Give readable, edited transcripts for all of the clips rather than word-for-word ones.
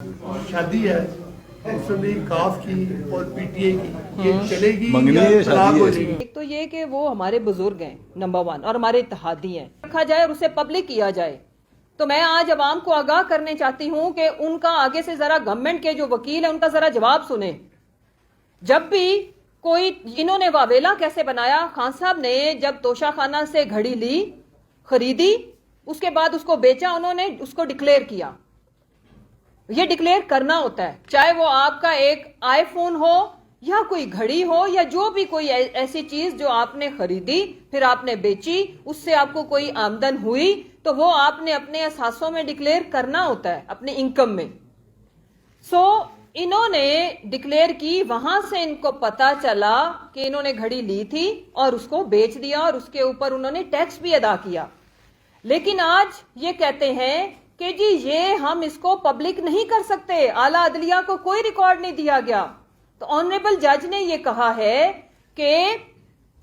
शादी है उसमें काफ की और पीटीए की ये चलेगी मंगनी या है, तलाक शादी हो है। जाएगी? एक तो ये कि वो हमारे बुजुर्ग हैं नंबर 1 और हमारे इत्तेहादी हैं, रखा जाए और उसे पब्लिक किया जाए। तो मैं आज अवाम को आगाह करने चाहती हूं कि उनका आगे से जरा गवर्नमेंट के जो वकील है उनका जरा जवाब सुने। जब भी कोई इन्होंने वावेला कैसे बनाया, खान साहब ने जब तोशा खाना से घड़ी ली, खरीदी, उसके बाद उसको बेचा, उन्होंने उसको डिक्लेयर किया। ये डिक्लेयर करना होता है, चाहे वो आपका एक आईफोन हो या कोई घड़ी हो या जो भी कोई ऐसी चीज जो आपने खरीदी फिर आपने बेची, उससे आपको कोई आमदन हुई, तो वो आपने अपने असासों में डिक्लेयर करना होता है, अपने इनकम में। सो इन्होंने डिक्लेयर की, वहां से इनको पता चला कि इन्होंने घड़ी ली थी और उसको बेच दिया और उसके ऊपर उन्होंने टैक्स भी अदा किया। लेकिन आज ये कहते हैं कि जी ये हम इसको पब्लिक नहीं कर सकते, आला अदलिया को कोई रिकॉर्ड नहीं दिया गया। तो ऑनरेबल जज ने ये कहा है कि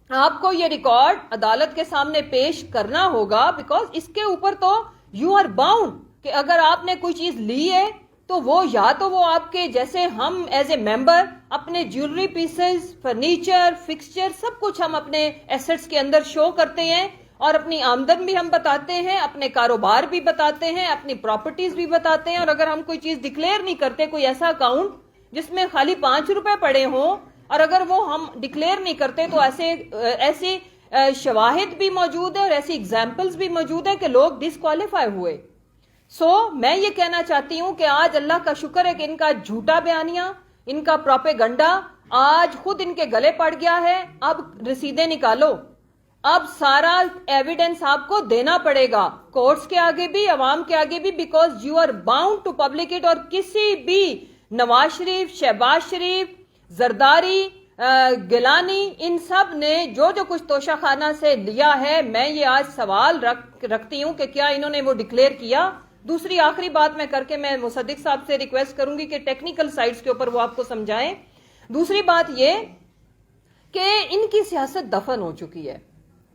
आपको ये रिकॉर्ड अदालत के सामने पेश करना होगा, बिकॉज इसके ऊपर तो यू आर बाउंड कि अगर आपने कोई चीज ली है तो वो या तो वो आपके जैसे हम एज ए मेंबर अपने ज्वेलरी पीसेस, फर्नीचर, फिक्सचर सब कुछ हम अपने एसेट्स के अंदर शो करते हैं और अपनी आमदन भी हम बताते हैं, अपने कारोबार भी बताते हैं, अपनी प्रॉपर्टीज भी बताते हैं। और अगर हम कोई चीज डिक्लेयर नहीं करते, कोई ऐसा अकाउंट जिसमें खाली 5 रुपए पड़े हों, और अगर वो हम डिक्लेयर नहीं करते तो ऐसे शवाहिद भी मौजूद है और ऐसी एग्जाम्पल्स भी मौजूद है कि लोग डिस्क्वालीफाई हुए। मैं ये कहना चाहती हूं कि आज अल्लाह का शुक्र है कि इनका झूठा बयानिया, इनका प्रोपेगंडा आज खुद इनके गले पड़ गया है। अब रसीदें निकालो, अब सारा एविडेंस आपको देना पड़ेगा कोर्ट्स के आगे भी, अवाम के आगे भी, because you are bound to public it. और किसी भी नवाज शरीफ, शहबाज शरीफ, जरदारी, गिलानी, इन सब ने जो जो कुछ तोशा खाना से लिया है, मैं ये आज सवाल रखती हूं कि क्या इन्होंने वो डिक्लेयर किया। दूसरी आखिरी बात मैं करके मैं मुसद्दिक साहब से रिक्वेस्ट करूंगी कि टेक्निकल साइड्स के ऊपर वो आपको समझाएं। दूसरी बात ये कि इनकी सियासत दफन हो चुकी है,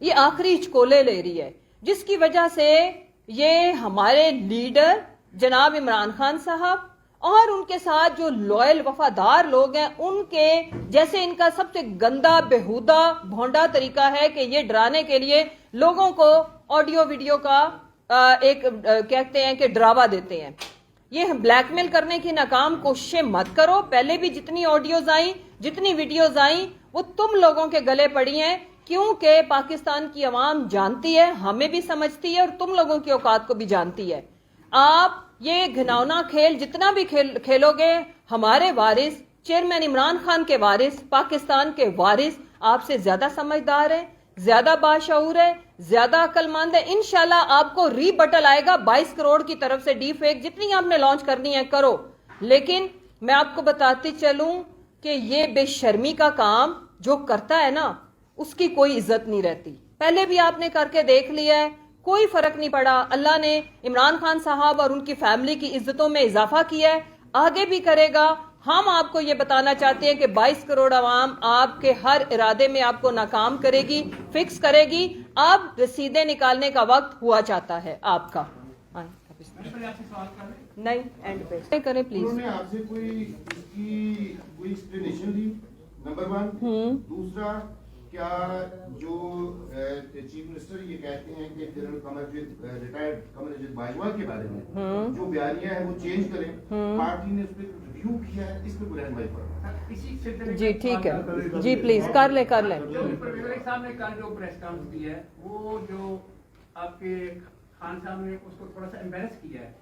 ये आखिरी चकोले ले रही है, जिसकी वजह से ये हमारे लीडर जनाब इमरान खान साहब और उनके साथ जो लॉयल वफादार लोग हैं, उनके जैसे इनका सबसे गंदा, बेहुदा, भोंडा तरीका है कि ये डराने के लिए लोगों को ऑडियो वीडियो का कहते हैं कि डरावा देते हैं। ये ब्लैकमेल करने की नाकाम कोशिशें मत करो। पहले भी जितनी ऑडियोज आई, जितनी वीडियोज आई, वो तुम लोगों के गले पड़ी हैं, क्योंकि पाकिस्तान की आवाम जानती है, हमें भी समझती है और तुम लोगों की औकात को भी जानती है। आप ये घिनौना खेल जितना भी खेलोगे, हमारे वारिस चेयरमैन इमरान खान के वारिस, पाकिस्तान के वारिस आपसे ज्यादा समझदार है, ज्यादा बाशऊर है, ज्यादा अक्लमंद है। इंशाल्लाह आपको रीबटल आएगा 22 करोड़ की तरफ से डी फेक, जितनी आपने लॉन्च करनी है करो। लेकिन मैं आपको बताती चलूं कि ये बेशर्मी का काम जो करता है ना, उसकी कोई इज्जत नहीं रहती। पहले भी आपने करके देख लिया है, कोई फर्क नहीं पड़ा। अल्लाह ने इमरान खान साहब और उनकी फैमिली की इज्जतों में इजाफा किया है, आगे भी करेगा। हम आपको ये बताना चाहते हैं कि 22 करोड़ आवाम आपके हर इरादे में आपको नाकाम करेगी, फिक्स करेगी। अब रसीदें निकालने का वक्त हुआ चाहता है आपका। नहीं, एंड पे करें प्लीज। उन्होंने आपसे कोई एक्सप्लेनेशन दी, नंबर 1। दूसरा, क्या जो चीफ मिनिस्टर ये कहते हैं कि जनरल रिटायर्ड कमरजीत बाजवा के बारे में जो बयानियां हैं वो चेंज करें, पार्टी ने उस पर रिव्यू किया है, इस पे बुरहान भाई पर जी ठीक है, जी प्लीज कर ले। साहब ने कल जो प्रेस कॉन्फ्रेंस की है, वो जो आपके खान साहब ने उसको थोड़ा सा एम्बेरस किया है,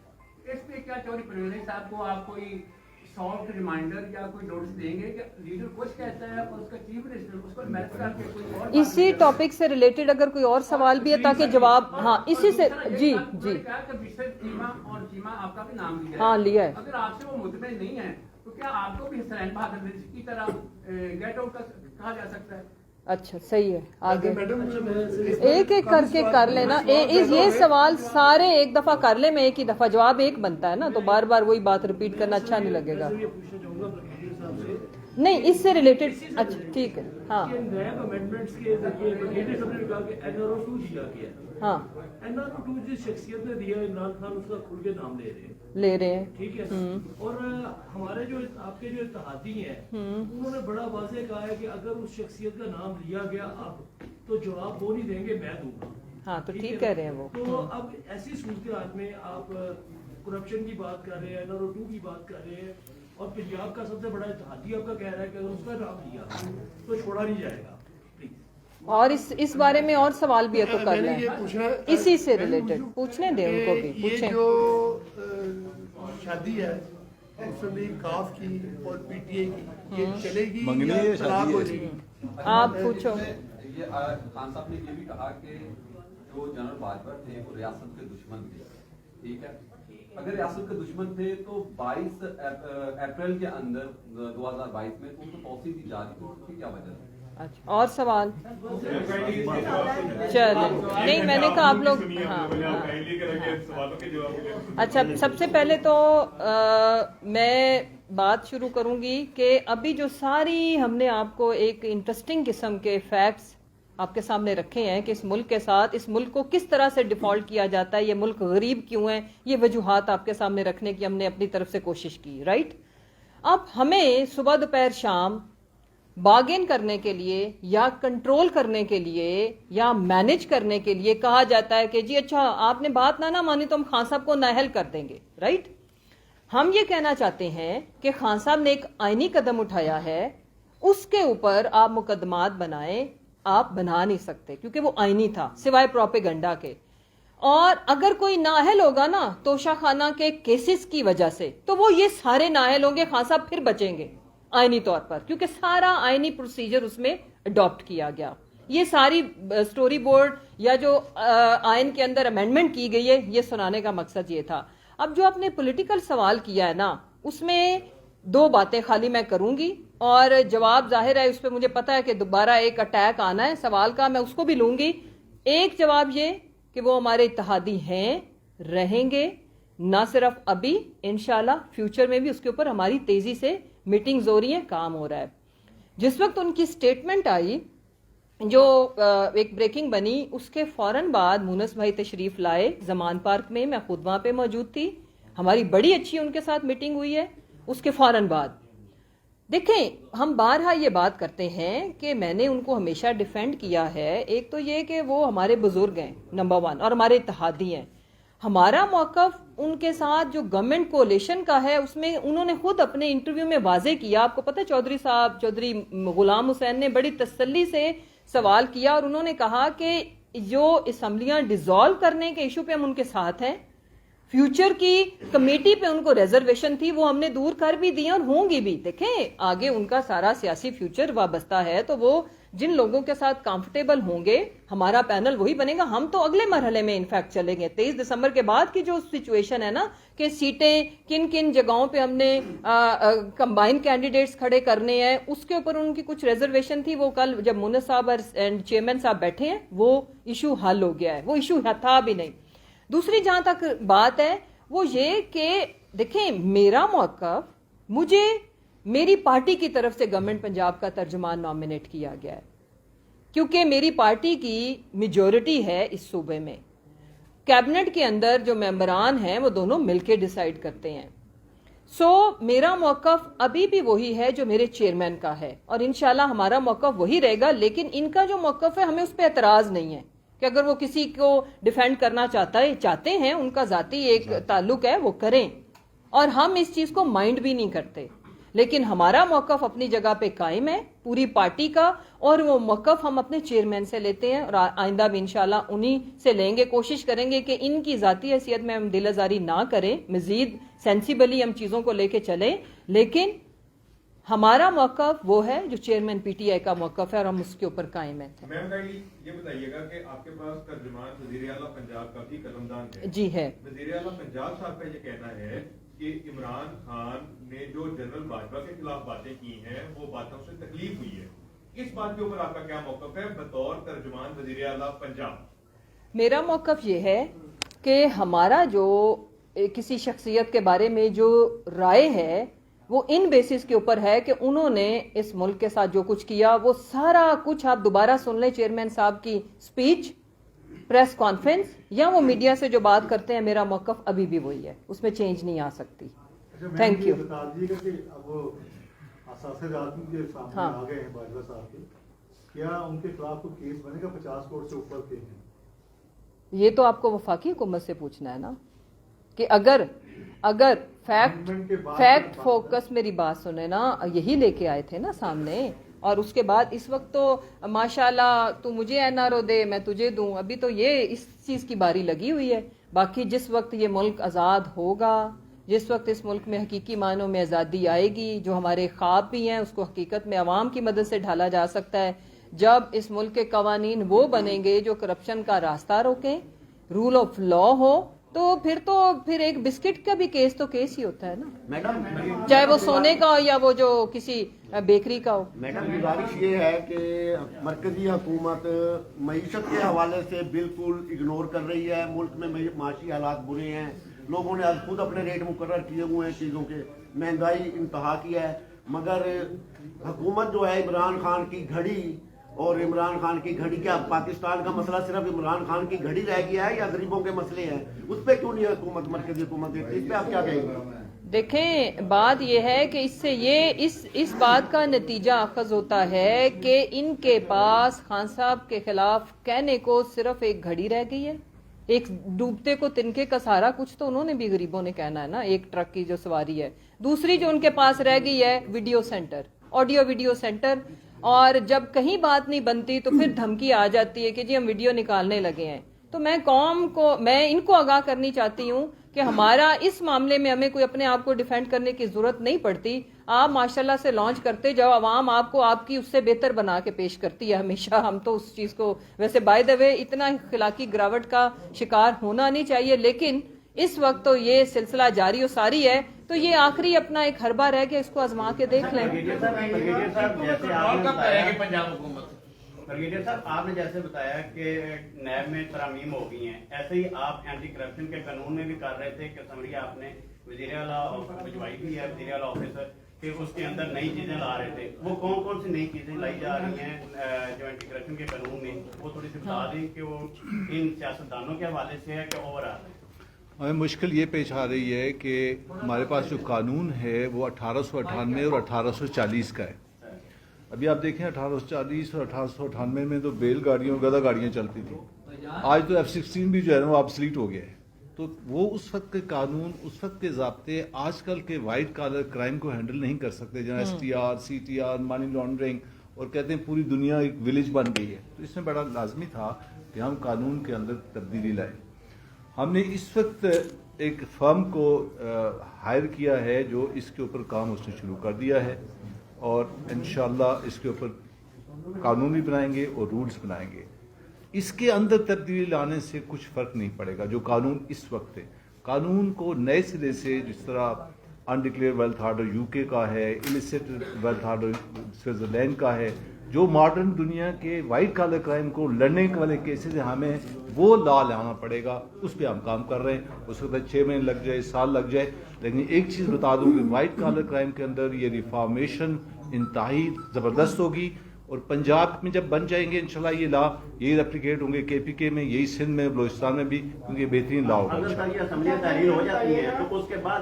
इस पे क्या चौधरी परवेज साहब को आप कोई सॉफ्ट रिमाइंडर या कोई नोटिस देंगे कि लीडर कुछ कहता है और उसका चीफ मिनिस्टर उसको मैच करके कोई और इसी टॉपिक से रिलेटेड अगर कोई और सवाल भी है ताकि जवाब, हाँ इसी से, जी जी और चीमा आपका भी नाम लिया है। हाँ लिया है। अगर आपसे वो मुतमिन नहीं है तो क्या आपको भी हुसैन बहादुर की तरह गेट आउट कहा जा सकता है? अच्छा सही है, आगे एक एक करके कर लेना। ये सवाल सारे एक दफा कर ले, मैं एक ही दफा, जवाब एक बनता है ना, तो बार बार वही बात रिपीट करना अच्छा नहीं लगेगा। नहीं, इससे रिलेटेड अच्छा ठीक है, हाँ कि नैब अमेंडमेंट्स के जरिए वकील साहब ने कहा कि NRO 2 दिया गया। हाँ NRO 2 जिस शख्सियत ने दिया, इमरान खान उसका खुल के नाम ले रहे हैं। ठीक है। और हमारे जो आपके जो इत्तेहादी हैं उन्होंने बड़ा वाज़ेह कहा है कि अगर उस शख्सियत का नाम लिया गया अब तो जवाब वो नहीं देंगे, मैं दूंगा। हाँ तो ठीक है। कह रहे हैं वो। तो अब ऐसी सूरत में आप करप्शन की बात कर रहे हैं, NRO 2 की बात कर रहे हैं, और पंजाब का सबसे बड़ा इत्तेहादी आपका कह रहा है कि अगर उसका नाम लिया तो छोड़ा नहीं जाएगा। और इस बारे में और सवाल भी है तो कर मैंने ये लें, पूछना, इसी से रिलेटेड पूछने दें उनको भी, ये पूछें। जो शादी है मुस्लिम लीग काफ की और PTI की, ये चलेगी मंगनी या है, तलाक शादी हो है। जाएगी? आप पूछो। ये खान साहब ने ये भी कहा कि जो जनरल बाजवा थे वो रियासत के दुश्मन थे, ठीक है। अगर रियासत के दुश्मन थे तो 22 अप्रैल के अंदर 2022 में उनको तौसीह दी जा रही थी, उसकी क्या वजह है? अच्छा, और सवाल? चलो नहीं, मैंने कहा आप लोग अच्छा, सबसे पहले तो मैं बात शुरू करूंगी कि अभी जो सारी हमने आपको एक इंटरेस्टिंग किस्म के फैक्ट्स आपके सामने रखे हैं कि इस मुल्क के साथ, इस मुल्क को किस तरह से डिफॉल्ट किया जाता है, ये मुल्क गरीब क्यों है, ये वजूहात आपके सामने रखने की हमने अपनी तरफ से कोशिश की, राइट। अब हमें सुबह दोपहर शाम बार्गेन करने के लिए या कंट्रोल करने के लिए या मैनेज करने के लिए कहा जाता है कि जी अच्छा आपने बात ना मानी तो हम खान साहब को नाअहल कर देंगे, राइट। हम ये कहना चाहते हैं कि खान साहब ने एक आईनी कदम उठाया है, उसके ऊपर आप मुकदमात बनाएं, आप बना नहीं सकते क्योंकि वो आईनी था सिवाय प्रोपेगेंडा के। और अगर कोई नाअहल होगा ना तोशा खाना के केसेस की वजह से, तो वो ये सारे नाअहल होंगे, खान साहब फिर बचेंगे आईनी तौर पर, क्योंकि सारा आईनी प्रोसीजर उसमें अडॉप्ट किया गया। ये सारी स्टोरी बोर्ड या जो आइन के अंदर अमेंडमेंट की गई है, ये सुनाने का मकसद ये था। अब जो आपने पॉलिटिकल सवाल किया है ना, उसमें दो बातें खाली मैं करूंगी और जवाब जाहिर है उस पर मुझे पता है कि दोबारा एक अटैक आना है सवाल का, मैं उसको भी लूंगी। एक जवाब ये कि वो हमारे इत्तेहादी हैं, रहेंगे, ना सिर्फ अभी, इंशाल्लाह फ्यूचर में भी उसके ऊपर हमारी तेजी से मीटिंग्स हो रही हैं, काम हो रहा है। जिस वक्त उनकी स्टेटमेंट आई जो एक ब्रेकिंग बनी, उसके फौरन बाद मुनस भाई तशरीफ लाए जमान पार्क में, मैं खुद वहां पे मौजूद थी, हमारी बड़ी अच्छी उनके साथ मीटिंग हुई है। उसके फौरन बाद देखें, हम बारहा ये बात करते हैं कि मैंने उनको हमेशा डिफेंड किया है। एक तो ये कि वो हमारे बुजुर्ग हैं नंबर 1 और हमारे इत्तेहादी हैं। हमारा मौकफ उनके साथ जो गवर्नमेंट कोalition का है उसमें उन्होंने खुद अपने इंटरव्यू में वाजे किया। आपको पता है चौधरी गुलाम हुसैन ने बड़ी तसल्ली से सवाल किया और उन्होंने कहा कि जो असम्बलियां डिसॉल्व करने के इशू पे हम उनके साथ हैं, फ्यूचर की कमेटी पे उनको रिजर्वेशन थी वो हमने दूर कर भी दी और होंगी भी। देखें आगे उनका सारा सियासी फ्यूचर वाबस्ता है, तो वो जिन लोगों के साथ कंफर्टेबल होंगे हमारा पैनल वही बनेगा। हम तो अगले मरहले में इनफैक्ट चलेंगे। 23 दिसंबर के बाद की जो सिचुएशन है ना कि सीटें किन किन जगहों पे हमने कंबाइन कैंडिडेट्स खड़े करने हैं, उसके ऊपर उनकी कुछ रिजर्वेशन थी। वो कल जब मुनस साहब एंड चेयरमैन साहब बैठे हैं वो इशू हल हो गया है, वो इशू था भी नहीं। दूसरी जहां तक बात है वो ये कि देखें मेरा मौकफ, मुझे मेरी पार्टी की तरफ से गवर्नमेंट पंजाब का तर्जुमान नॉमिनेट किया गया है क्योंकि मेरी पार्टी की मेजॉरिटी है इस सूबे में। कैबिनेट के अंदर जो मेंबरान हैं वो दोनों मिलकर डिसाइड करते हैं। सो मेरा मौकफ अभी भी वही है जो मेरे चेयरमैन का है और इंशाल्लाह हमारा मौकफ वही रहेगा। लेकिन इनका जो मौकफ है हमें उस पर एतराज नहीं है कि अगर वो किसी को डिफेंड करना चाहते हैं, उनका जाती एक ताल्लुक है, वो करें और हम इस चीज को माइंड भी नहीं करते। लेकिन हमारा मौकफ अपनी जगह पे कायम है पूरी पार्टी का और वो मौकफ हम अपने चेयरमैन से लेते हैं और आइंदा भी इंशाल्लाह उन्हीं से लेंगे। कोशिश करेंगे कि इनकी जाती हैसियत में हम दिल आजारी ना करें, मजीद सेंसिबली हम चीजों को लेके चलें। लेकिन हमारा मौकफ वो है जो चेयरमैन PTI का मौकफ है और हम उसके ऊपर कायम है। मैम ये बताइएगा कि आपके पास तर्जुमान वज़ीर आला पंजाब का भी कलमदान है। जी है। वज़ीर आला पंजाब साहब का ये कहना है कि इमरान खान ने जो जनरल बाजवा के खिलाफ बातें की हैं वो बातों से तकलीफ हुई है। इस बात के ऊपर आपका क्या मौकफ है बतौर तर्जुमान वज़ीर आला पंजाब? मेरा मौकफ ये है कि हमारा जो किसी शख्सियत के बारे में जो राय है وہ ان بیسس کے اوپر ہے کہ انہوں نے اس ملک کے ساتھ جو کچھ کیا وہ سارا کچھ آپ دوبارہ سن لیں چیئرمین صاحب کی سپیچ, پریس کانفرنس, یا وہ میڈیا سے جو بات کرتے ہیں, میرا موقف ابھی بھی وہی ہے, اس میں چینج نہیں آ سکتی. Thank you. بتا دیجیے گا کہ اب وہ اثاثے رات کے سامنے آ گئے ہیں باجوہ صاحب کے, کیا ان کے خلاف کوئی کیس بنے گا 50 کروڑ سے اوپر کے ہیں؟ یہ تو آپ کو وفاقی حکومت سے پوچھنا ہے نا کہ اگر فیکٹ فوکس, میری بات سنیں نا, یہی لے کے آئے تھے نا سامنے, اور اس کے بعد اس وقت تو ماشاءاللہ تو مجھے این آر او دے میں تجھے دوں, ابھی تو یہ اس چیز کی باری لگی ہوئی ہے. باقی جس وقت یہ ملک آزاد ہوگا, جس وقت اس ملک میں حقیقی معنوں میں آزادی آئے گی, جو ہمارے خواب بھی ہیں اس کو حقیقت میں عوام کی مدد سے ڈھالا جا سکتا ہے, جب اس ملک کے قوانین وہ بنیں گے جو کرپشن کا راستہ روکیں, رول آف لا ہو, تو پھر ایک بسکٹ کا بھی کیس تو کیس ہی ہوتا ہے نا, چاہے وہ سونے کا ہو یا وہ جو کسی بیکری کا ہو. میڈم گزارش یہ ہے کہ مرکزی حکومت معیشت کے حوالے سے بالکل اگنور کر رہی ہے. ملک میں معاشی حالات برے ہیں, لوگوں نے آج خود اپنے ریٹ مقرر کیے ہوئے ہیں چیزوں کے, مہنگائی انتہا کی ہے, مگر حکومت جو ہے عمران خان کی گھڑی, اور عمران خان کی گھڑی, کیا پاکستان کا مسئلہ صرف عمران خان کی گھڑی رہ گیا ہے یا غریبوں کے مسئلے ہیں؟ اس پہ کیوں نہیں حکومت, مرکزی حکومت دیتی, اس پہ آپ کیا کہیں گے؟ دیکھیں بات یہ ہے کہ اس سے یہ اس بات کا نتیجہ اخذ ہوتا ہے کہ ان کے پاس خان صاحب کے خلاف کہنے کو صرف ایک گھڑی رہ گئی ہے, ایک ڈوبتے کو تنکے کا سہارا, کچھ تو انہوں نے بھی غریبوں نے کہنا ہے نا, ایک ٹرک کی جو سواری ہے. دوسری جو ان کے پاس رہ گئی ہے video centre, audio video centre, اور جب کہیں بات نہیں بنتی تو پھر دھمکی آ جاتی ہے کہ جی ہم ویڈیو نکالنے لگے ہیں. تو میں ان کو آگاہ کرنی چاہتی ہوں کہ ہمارا اس معاملے میں ہمیں کوئی اپنے آپ کو ڈیفینڈ کرنے کی ضرورت نہیں پڑتی. آپ ماشاءاللہ سے لانچ کرتے جاؤ, عوام آپ کو آپ کی اس سے بہتر بنا کے پیش کرتی ہے ہمیشہ. ہم تو اس چیز کو ویسے بائی دا وے اتنا اخلاقی گراوٹ کا شکار ہونا نہیں چاہیے, لیکن اس وقت تو یہ سلسلہ جاری و ساری ہے, تو یہ آخری اپنا ایک حربہ رہ گیا, اس کو آزما کے دیکھ لیں. برگیڈیئر صاحب آپ نے جیسے بتایا کہ نیب میں ترامیم ہو گئی ہیں, ایسے ہی آپ اینٹی کرپشن کے قانون میں بھی کر رہے تھے کہ اسمبلی آپ نے وزیر اعلیٰ بھجوائی بھی ہے, وزیر اعلیٰ آفیسر, کہ اس کے اندر نئی چیزیں لا رہے تھے. وہ کون کون سی نئی چیزیں لائی جا رہی ہیں جو اینٹی کرپشن کے قانون میں, وہ تھوڑی سی بتا دیں کہ وہ ان سیاستدانوں کے حوالے سے ہے کہ اوور آل؟ ہمیں مشکل یہ پیش آ رہی ہے کہ ہمارے پاس جو قانون ہے وہ 1898 اور 1840 کا ہے. ابھی آپ دیکھیں 1840 اور 1898 میں تو بیل گاڑیاں اور گدا گاڑیاں چلتی تھیں, آج تو F-16 بھی جو ہے نا وہ آبسلیٹ ہو گیا ہے. تو وہ اس وقت کے قانون, اس وقت کے ضابطے آج کل کے وائٹ کالر کرائم کو ہینڈل نہیں کر سکتے, جہاں STR, CTR, منی لانڈرنگ, اور کہتے ہیں پوری دنیا ایک ولیج بن گئی ہے. تو اس میں بڑا لازمی تھا کہ ہم قانون کے اندر تبدیلی لائیں. ہم نے اس وقت ایک فرم کو ہائر کیا ہے جو اس کے اوپر کام اس نے شروع کر دیا ہے, اور انشاءاللہ اس کے اوپر قانون بھی بنائیں گے اور رولز بنائیں گے. اس کے اندر تبدیلی لانے سے کچھ فرق نہیں پڑے گا. جو قانون اس وقت ہے, قانون کو نئے سرے سے, جس طرح انڈکلیئر ویلتھ آرڈر UK کا ہے, السٹ ویلتھ آرڈر سوئٹزرلینڈ کا ہے, جو ماڈرن دنیا کے وائٹ کالر کرائم کو لڑنے والے کیسز ہیں, ہمیں وہ لا لانا پڑے گا. اس پہ ہم کام کر رہے ہیں. اس وقت 6 مہینے لگ جائے, سال لگ جائے, لیکن ایک چیز بتا دوں کہ وائٹ کالر کرائم کے اندر یہ ریفارمیشن انتہائی زبردست ہوگی, اور پنجاب میں جب بن جائیں گے انشاءاللہ یہ لا, یہی ریپلیکیٹ ہوں گے KPK میں, یہی سندھ میں, بلوچستان میں بھی, کیونکہ بہترین لا ہوگا. اگر یہ اسمبلی تحریر ہو جاتی ہے تو اس کے بعد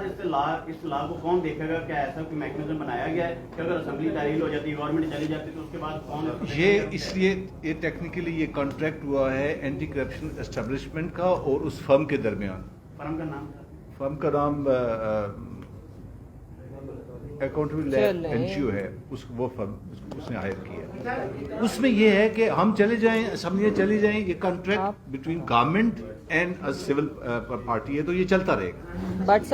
اس لا کو کون دیکھے گا؟ کیا ایسا کوئی میکنزم بنایا گیا ہے کہ اگر اسمبلی تحریر ہو جاتی ہے, گورنمنٹ چلی جاتی ہے, تو اس کے بعد کون؟ یہ اس لیے یہ ٹیکنیکلی یہ کانٹریکٹ ہوا ہے اینٹی کرپشن اسٹیبلشمنٹ کا اور اس فرم کے درمیان. فرم کا نام؟ فرم کا نام اکاؤنٹیبل NGO ہے, وہ فرم اس نے ہائر کیا. اس میں یہ ہے کہ ہم چلے جائیں, اسمبلیاں چلی جائیں, یہ contract between government and civil party ہے, تو یہ چلتا رہے گا. بٹ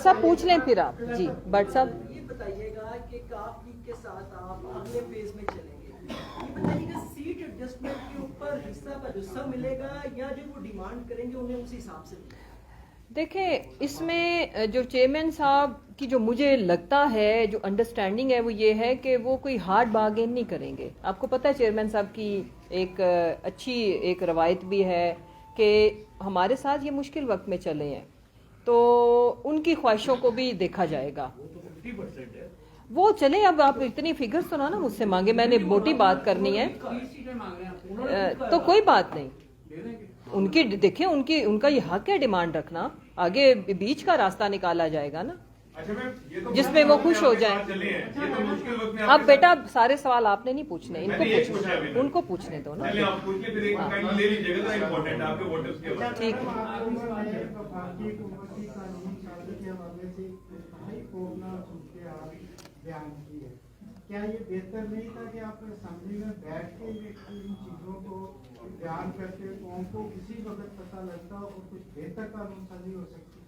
صاحب پوچھ لیں پھر آپ. جی بٹ صاحب یہ بتائیے گا کہ کاف لیگ کے ساتھ آپ اگلے فیز میں چلیں گے, یہ بتائیے گا سیٹ ایڈجسٹمنٹ کے اوپر حصہ کا حصہ ملے گا یا جو وہ ڈیمانڈ کریں گے انہیں اسی حساب سے ملے گا؟ دیکھیں اس میں جو چیئرمین صاحب کی جو مجھے لگتا ہے جو انڈرسٹینڈنگ ہے وہ یہ ہے کہ وہ کوئی ہارڈ بارگین نہیں کریں گے. آپ کو پتہ ہے چیئرمین صاحب کی ایک اچھی ایک روایت بھی ہے کہ ہمارے ساتھ یہ مشکل وقت میں چلے ہیں, تو ان کی خواہشوں کو بھی دیکھا جائے گا. 50% है। वो चले, अब आप इतनी फिगर्स तो ना मुझसे मांगे, मैंने मोटी बात करनी है 30 सीटें मांग रहे हैं उन्होंने तो कोई बात नहीं। दे देंगे। उनकी देखें, उनका ये हक है डिमांड रखना, आगे बीच का रास्ता निकाला जाएगा ना अच्छा मैम, ये तो जिसमें वो खुश हो जाए। चले हैं, ये तो मुश्किल वक्त में अब आपके बेटा सारे सवाल आपने नहीं पूछने, मैंने एक पूछा इनको अभी। उनको पूछने दो ना। चलिए आप पूछ के फिर एक टाइम ले लीजिएगा, तो इम्पोर्टेंट है आपके वोटर्स के बाद। ठीक है। क्या ये बेहतर नहीं था कि आप असेंबली में बैठ के इन चीजों को बयान करके कौन को किसी वक्त पता लगता और कुछ बेहतर कानून साजी हो सकती?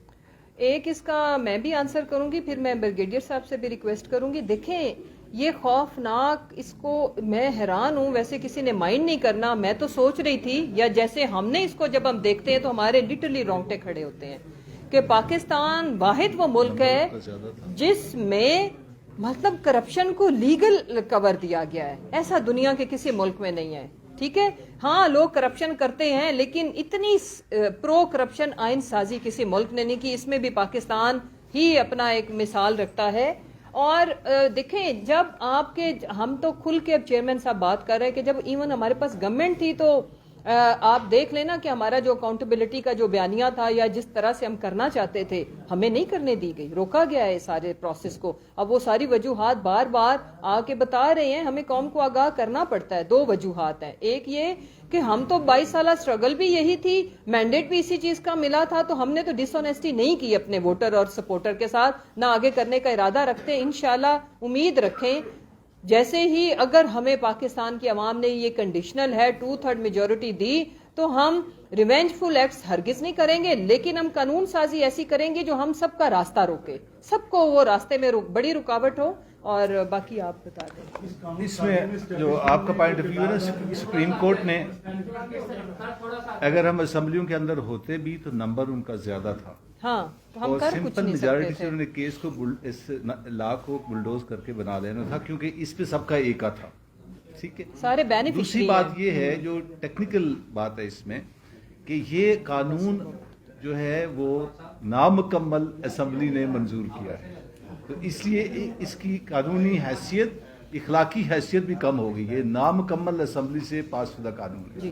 एक इसका मैं भी आंसर करूंगी, फिर मैं ब्रिगेडियर साहब से भी रिक्वेस्ट करूंगी। देखें, ये खौफनाक, इसको मैं हैरान हूं, वैसे किसी ने माइंड नहीं करना। मैं तो सोच रही थी, या जैसे हमने इसको जब हम देखते हैं तो हमारे लिटरली रोंगटे खड़े होते हैं कि पाकिस्तान वाहिद वो मुल्क है जिसमें मतलब करप्शन को लीगल कवर दिया गया है। ऐसा दुनिया के किसी मुल्क में नहीं है। ठीक है, हाँ लोग करप्शन करते हैं, लेकिन इतनी प्रो करप्शन आइन साजी किसी मुल्क ने नहीं की। इसमें भी पाकिस्तान ही अपना एक मिसाल रखता है। और देखें, जब हम तो खुल के अब चेयरमैन साहब बात कर रहे हैं कि जब इवन हमारे पास गवर्नमेंट थी तो आप देख लेना कि हमारा जो अकाउंटेबिलिटी का जो बयानिया था या जिस तरह से हम करना चाहते थे, हमें नहीं करने दी गई, रोका गया है सारे प्रोसेस को। अब वो सारी वजूहात बार बार आके बता रहे हैं, हमें कौम को आगाह करना पड़ता है। 2 वजूहात हैं। एक ये कि हम तो 22 साल स्ट्रगल भी यही थी, मैंडेट भी इसी चीज का मिला था, तो हमने तो डिसऑनेस्टी नहीं की अपने वोटर और सपोर्टर के साथ, ना आगे करने का इरादा रखते। इंशाल्लाह उम्मीद रखें, जैसे ही अगर हमें पाकिस्तान की आवाम ने ये कंडीशनल है 2/3 मेजोरिटी दी, तो हम रिवेंजफुल एक्ट्स हरगिज नहीं करेंगे, लेकिन हम कानून साजी ऐसी करेंगे जो हम सबका रास्ता रोके, सबको वो रास्ते में बड़ी रुकावट हो। और बाकी आप बता दें। इसमें जो आपका पॉइंट ऑफ व्यू है ना, सुप्रीम कोर्ट ने, अगर हम असेंबलियों के अंदर होते भी तो नंबर उनका ज्यादा था। हाँ, तो हम और कर कुछ सिंपल नहीं मेजॉरिटी सकते से थे। उन्होंने केस को इस लॉ को बुलडोज करके बना देना था, क्योंकि इस पे सबका एका था। ठीक है, सारे बेनिफिट। दूसरी बात ये है, जो टेक्निकल बात है इसमें, कि ये कानून जो है वो नामुकम्मल असेंबली ने मंजूर किया है, तो इसलिए इसकी कानूनी हैसियत, इखलाकी हैसियत भी कम हो गई है। नामुकम्मल असेंबली से पास शुदा कानून है।